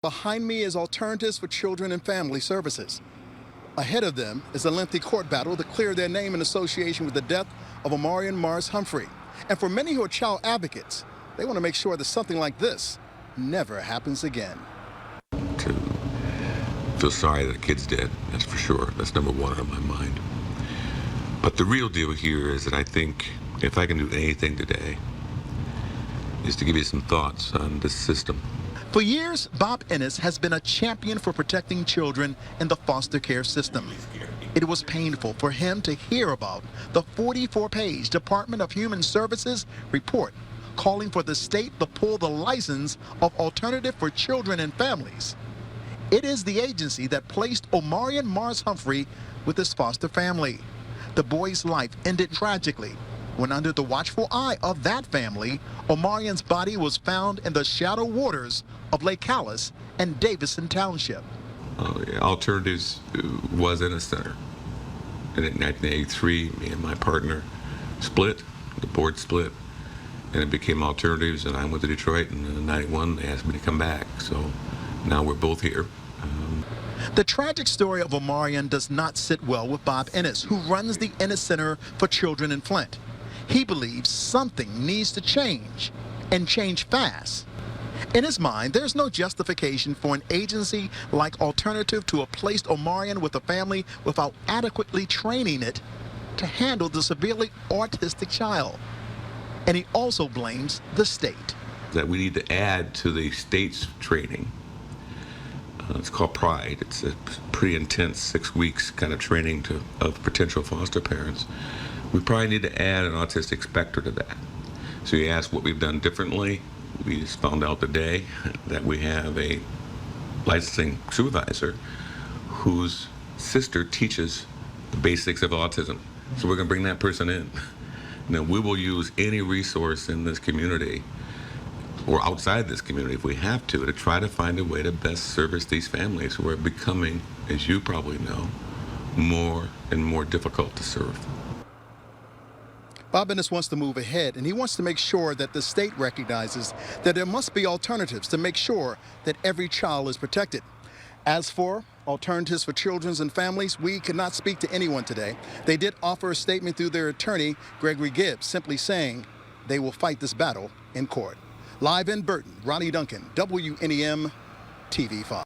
Behind me is Alternatives for Children and Family Services. Ahead of them is a lengthy court battle to clear their name in association with the death of Omarion Mars Humphrey. And for many who are child advocates, they want to make sure that something like this never happens again. To feel sorry that a kid's dead, that's for sure. That's number one on my mind. But the real deal here is that I think if I can do anything today, is to give you some thoughts on this system. For years, Bob Ennis has been a champion for protecting children in the foster care system. It was painful for him to hear about the 44-page Department of Human Services report calling for the state to pull the license of Alternative for Children and Families. It is the agency that placed Omarion Mars Humphrey with his foster family. The boy's life ended tragically when, under the watchful eye of that family, Omarion's body was found in the shallow waters of Lake Callis and Davison Township. Alternatives was in a center. And in 1983, me and my partner split, the board split, and it became Alternatives, and I went to Detroit, and in 91, they asked me to come back. So now we're both here. The tragic story of Omarion does not sit well with Bob Ennis, who runs the Ennis Center for Children in Flint. He believes something needs to change, and change fast. In his mind, there's no justification for an agency like Alternative to have placed Omarion with a family without adequately training it to handle the severely autistic child. And he also blames the state. That we need to add to the state's training. It's called PRIDE. It's a pretty intense 6 weeks kind of training of potential foster parents. We probably need to add an autistic spectrum to that. So you ask what we've done differently. We just found out today that we have a licensing supervisor whose sister teaches the basics of autism. So we're going to bring that person in. Now, we will use any resource in this community or outside this community if we have to try to find a way to best service these families who are becoming, as you probably know, more and more difficult to serve. Bob Ennis wants to move ahead, and he wants to make sure that the state recognizes that there must be alternatives to make sure that every child is protected. As for Alternatives for Children and Families, we could not speak to anyone today. They did offer a statement through their attorney, Gregory Gibbs, simply saying they will fight this battle in court. Live in Burton, Ronnie Duncan, WNEM TV 5.